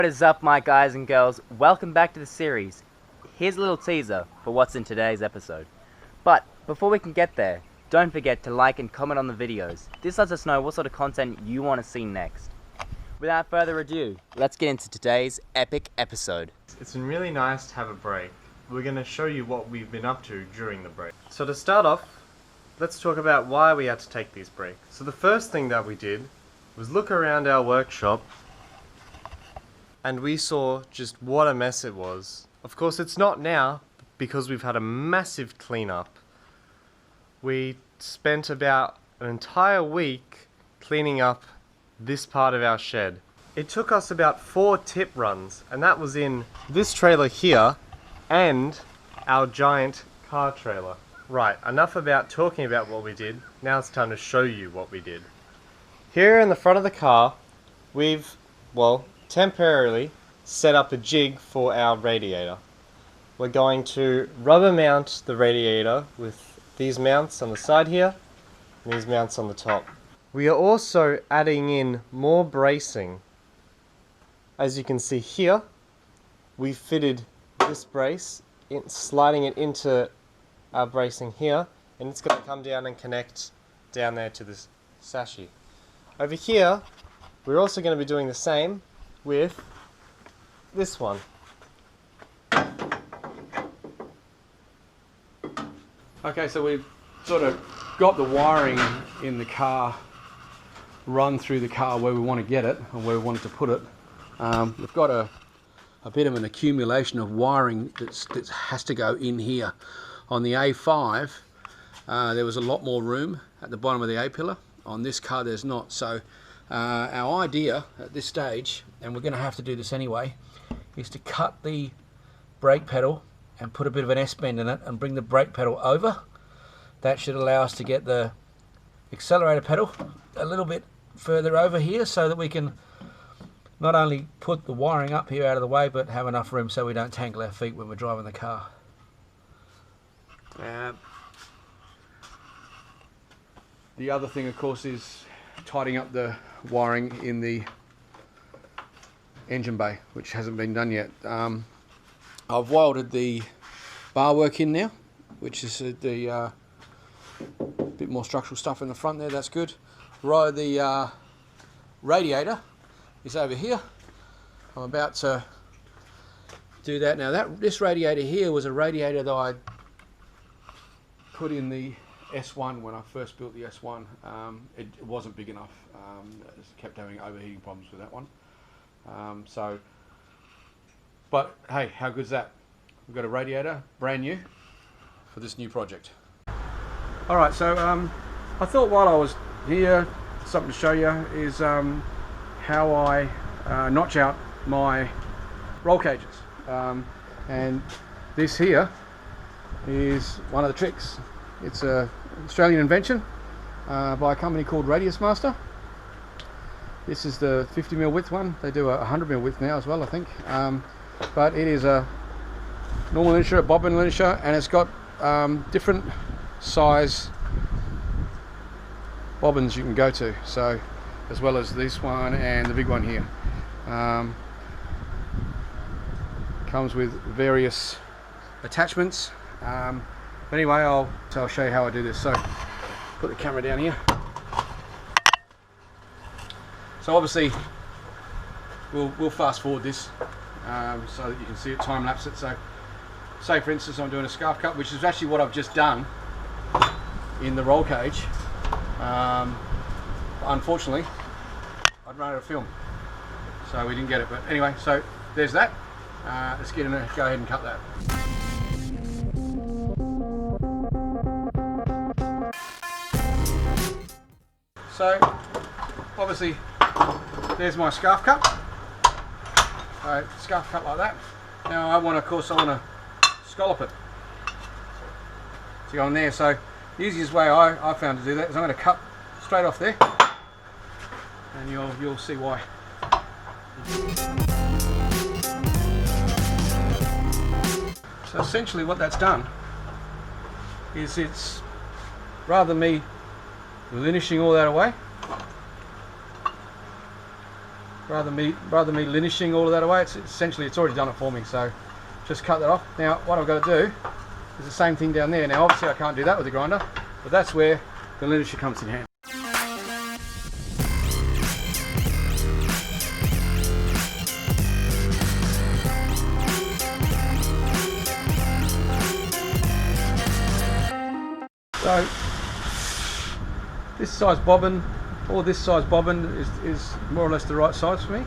What is up, my guys and girls? Welcome back to the series. Here's a little teaser for what's in today's episode. But before we can get there, don't forget to like and comment on the videos. This lets us know what sort of content you want to see next. Without further ado, let's get into today's epic episode. It's been really nice to have a break. We're going to show you what we've been up to during the break. So to start off, let's talk about why we had to take these breaks. So the first thing that we did was look around our workshop and we saw just what a mess it was. Of course it's not now because we've had a massive cleanup. We spent about an entire week cleaning up this part of our shed. It took us about 4 tip runs, and that was in this trailer here and our giant car trailer. Right, enough about talking about what we did. Now it's time to show you what we did. Here in the front of the car, we've, temporarily set up a jig for our radiator. We're going to rubber mount the radiator with these mounts on the side here and these mounts on the top. We are also adding in more bracing. As you can see here, we fitted this brace, sliding it into our bracing here, and it's going to come down and connect down there to this sashi. Over here, we're also going to be doing the same with this one. Okay, so we've sort of got the wiring in the car run through the car where we want to get it, or where we wanted to put it. We've got a bit of an accumulation of wiring that has to go in here. On the A5, there was a lot more room at the bottom of the A-pillar. On this car there's not. So our idea at this stage, and we're going to have to do this anyway, is to cut the brake pedal and put a bit of an S-bend in it and bring the brake pedal over. That should allow us to get the accelerator pedal a little bit further over here so that we can not only put the wiring up here out of the way, but have enough room so we don't tangle our feet when we're driving the car. The other thing, of course, is tidying up the wiring in the engine bay, which hasn't been done yet. I've welded the bar work in now, which is the bit more structural stuff in the front there. That's good. The radiator is over here. I'm about to do that now. This radiator here was a radiator that I put in the S1 when I first built the S1. It wasn't big enough. I just kept having overheating problems with that one. But hey, how good's that? We've got a radiator, brand new, for this new project. Alright, so I thought while I was here, something to show you is how I notch out my roll cages. And this here is one of the tricks. It's an Australian invention by a company called Radius Master. This is the 50mm width one. They do a 100mm width now as well, I think. But it is a normal linisher, a bobbin linisher, and it's got different size bobbins you can go to, so as well as this one and the big one here. Comes with various attachments. But anyway, I'll show you how I do this. So put the camera down here. So obviously we'll fast forward this so that you can see it, time lapse it. So say for instance I'm doing a scarf cut, which is actually what I've just done in the roll cage. Unfortunately I'd run out of film, so we didn't get it. But anyway, so there's that. Let's get in there, go ahead and cut that. So obviously there's my scarf cut. Scarf cut like that. Now I want to scallop it to go on there. So the easiest way I found to do that is I'm going to cut straight off there, and you'll see why. So essentially what that's done is, it's rather than me linishing all that away, rather than me linishing all of that away. It's already done it for me, so just cut that off. Now what I've got to do is the same thing down there. Now obviously I can't do that with the grinder, but that's where the linisher comes in handy. So this size bobbin or this size bobbin is more or less the right size for me.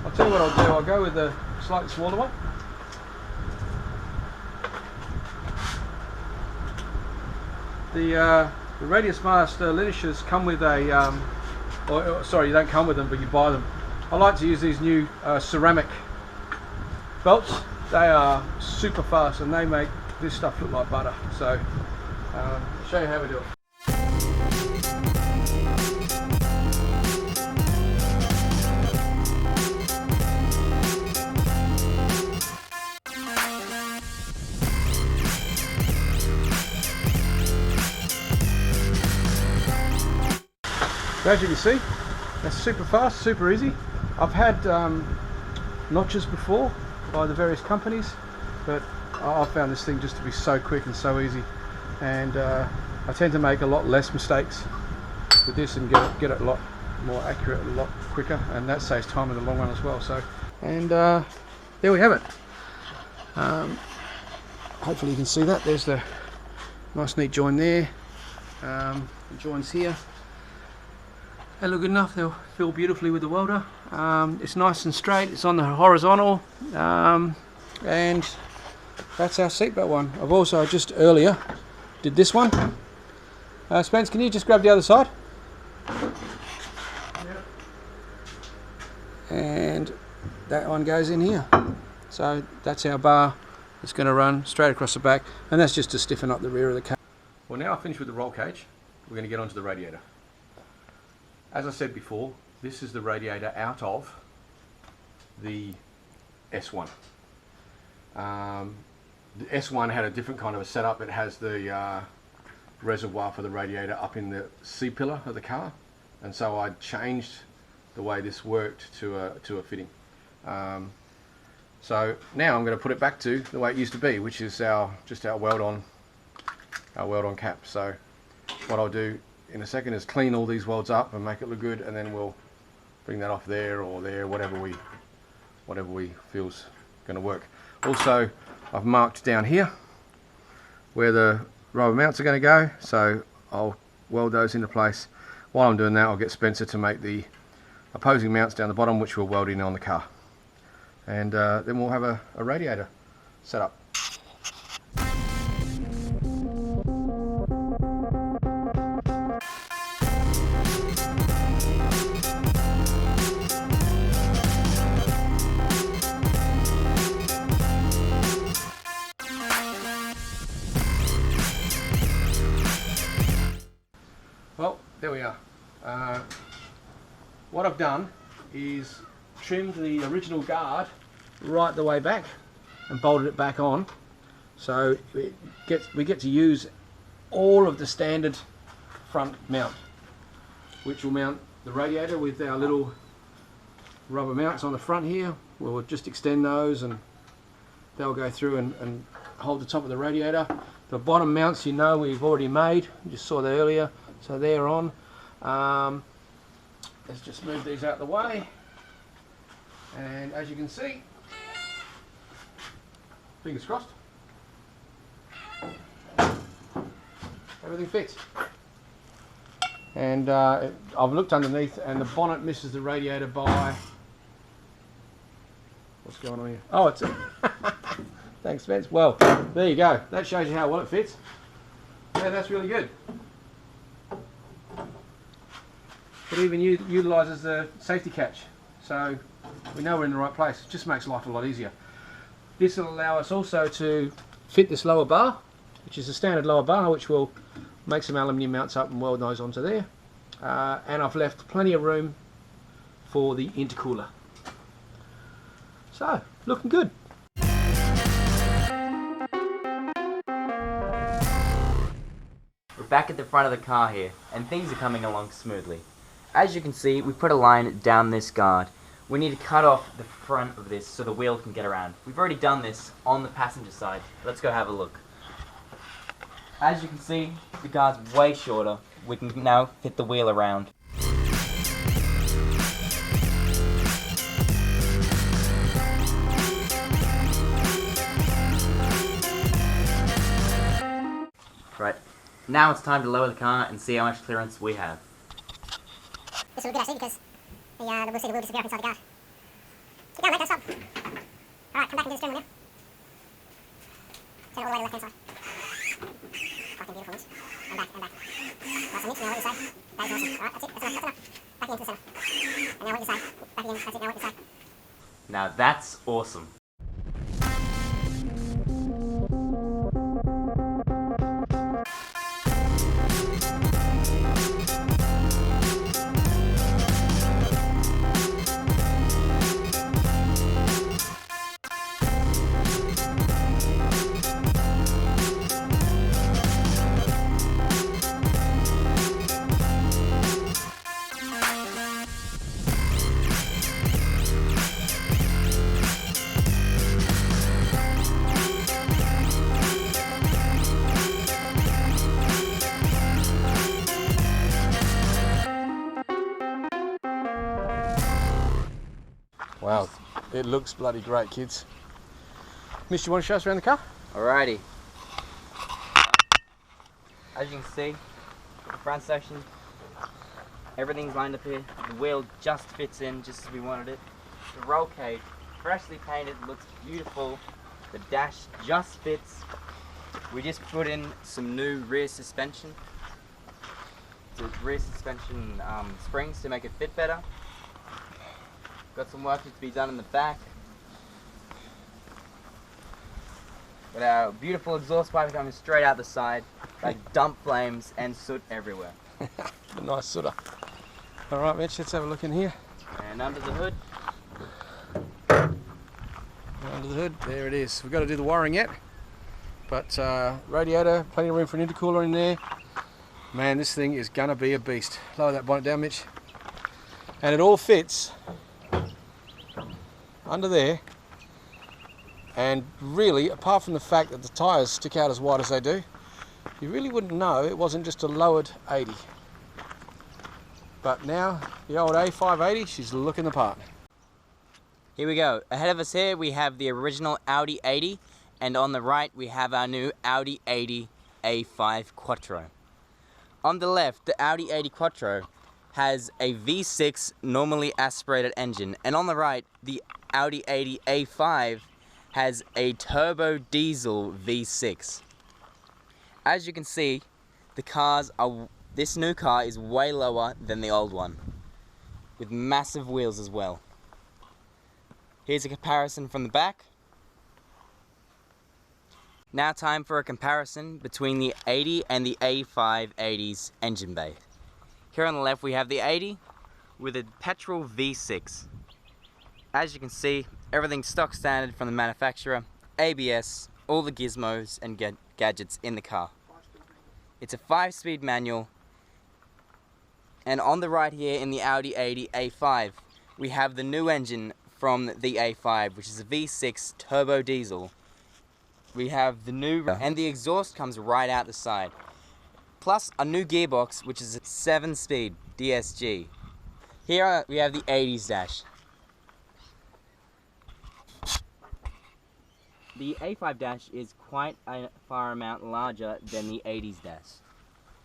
I'll tell you what I'll do, I'll go with the slightly smaller one. The Radius Master linishers come with a, sorry, you don't come with them, but you buy them. I like to use these new ceramic belts. They are super fast and they make this stuff look like butter. So I'll show you how we do it. So as you can see, that's super fast, super easy. I've had notches before by the various companies, but I found this thing just to be so quick and so easy. And I tend to make a lot less mistakes with this and get it a lot more accurate, a lot quicker, and that saves time in the long run as well. So, and there we have it. Hopefully you can see that. There's the nice neat join there. The joins here. They look good enough. They'll fill beautifully with the welder. It's nice and straight. It's on the horizontal, and that's our seatbelt one. I've also just earlier did this one. Spence, can you just grab the other side? Yep. And that one goes in here. So that's our bar. It's going to run straight across the back, and that's just to stiffen up the rear of the car. Well, now I've finished with the roll cage. We're going to get onto the radiator. As I said before, this is the radiator out of the S1. The S1 had a different kind of a setup. It has the reservoir for the radiator up in the C-pillar of the car, and so I changed the way this worked to a fitting. So now I'm going to put it back to the way it used to be, which is just our weld-on cap. So what I'll do in a second is clean all these welds up and make it look good, and then we'll bring that off there or there, whatever we feel's going to work. Also, I've marked down here where the rubber mounts are going to go, so I'll weld those into place. While I'm doing that, I'll get Spencer to make the opposing mounts down the bottom, which we'll weld in on the car, and then we'll have a radiator set up. Well, there we are. What I've done is trimmed the original guard right the way back and bolted it back on, so we get to use all of the standard front mount, which will mount the radiator with our little rubber mounts on the front here. We'll just extend those and they'll go through and hold the top of the radiator. The bottom mounts, you know, we've already made. You just saw that earlier. So they're on. Let's just move these out of the way. And as you can see, fingers crossed, everything fits. And I've looked underneath, and the bonnet misses the radiator by... What's going on here? Oh, it's... Thanks, Spence. Well, there you go. That shows you how well it fits. Yeah, that's really good. It even utilises the safety catch, so we know we're in the right place. It just makes life a lot easier. This will allow us also to fit this lower bar, which is a standard lower bar, which will make some aluminium mounts up and weld those onto there. And I've left plenty of room for the intercooler. So, looking good. We're back at the front of the car here, and things are coming along smoothly. As you can see, we put a line down this guard. we need to cut off the front of this so the wheel can get around. We've already done this on the passenger side. Let's go have a look. As you can see, the car's way shorter. We can now fit the wheel around. Right, now it's time to lower the car and see how much clearance we have. This will be good actually because the wheel will disappear inside the car. Keep going, mate, don't stop. Alright, come back and do the steering wheel. Turn it all the way to the left hand side. Fucking beautiful, Mitch. And back, and back. Right, so Mitch, now what you say? That is awesome. Alright, that's it, that's enough, that's enough. Back into the centre. And now what you say? Back again, that's it, now what you say? Now that's awesome. Wow, it looks bloody great, kids. Miss, you want to show us around the car? Alrighty. As you can see, the front section, everything's lined up here. The wheel just fits in just as we wanted it. The roll cage, freshly painted, looks beautiful. The dash just fits. We just put in some new rear suspension. The rear suspension springs to make it fit better. Got some work to be done in the back. Got our beautiful exhaust pipe coming straight out the side, like dump flames and soot everywhere. A nice sooter. Alright, Mitch, let's have a look in here. And under the hood, Under the hood, there it is. We've got to do the wiring yet, but radiator, plenty of room for an intercooler in there. Man, this thing is gonna be a beast. Lower that bonnet down, Mitch. And it all fits under there, and really, apart from the fact that the tyres stick out as wide as they do, you really wouldn't know it wasn't just a lowered 80. But now, the old A580, she's looking the part. here we go. Ahead of us here we have the original Audi 80, and on the right we have our new Audi 80 A5 Quattro. On the left, the Audi 80 Quattro has a V6 normally aspirated engine, and on the right, the Audi 80 A5 has a turbo diesel V6. As you can see, this new car is way lower than the old one, with massive wheels as well. Here's a comparison from the back. Now time for a comparison between the 80 and the A580's engine bay. Here on the left we have the 80 with a petrol V6. As you can see, everything's stock standard from the manufacturer, ABS, all the gizmos and gadgets in the car. It's a 5-speed manual, and on the right here in the Audi 80 A5 we have the new engine from the A5, which is a V6 turbo diesel. We have the new, and the exhaust comes right out the side. Plus a new gearbox, which is a 7-speed DSG. Here we have the 80s dash. The A5 dash is quite a far amount larger than the 80s dash.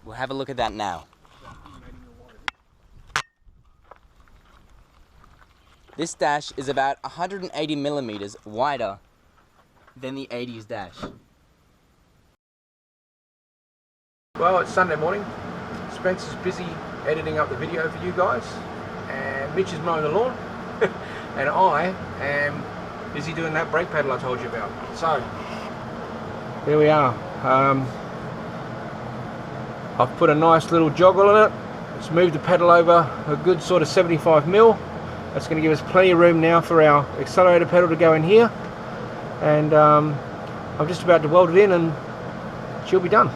We'll have a look at that now. This dash is about 180 millimeters wider than the 80s dash. Well, it's Sunday morning. Spencer's busy editing up the video for you guys, and Mitch is mowing the lawn, and I am busy doing that brake pedal I told you about. So, here we are. I've put a nice little joggle in it. Let's move the pedal over a good sort of 75 mil. That's going to give us plenty of room now for our accelerator pedal to go in here. And I'm just about to weld it in and she'll be done.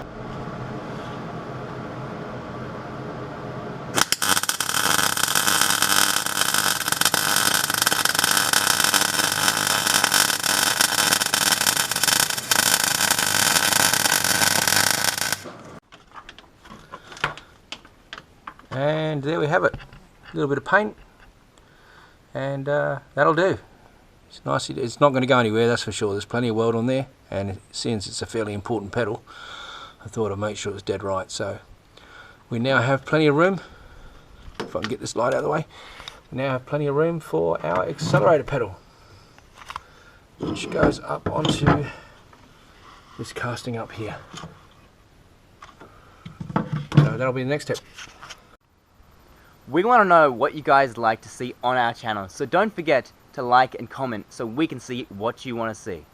And there we have it. A little bit of paint, and that'll do. It's nice. It's not going to go anywhere, that's for sure. There's plenty of weld on there, and since it's a fairly important pedal, I thought I'd make sure it was dead right. So we now have plenty of room. If I can get this light out of the way, we now have plenty of room for our accelerator pedal, which goes up onto this casting up here. So that'll be the next step. We want to know what you guys like to see on our channel, so don't forget to like and comment so we can see what you want to see.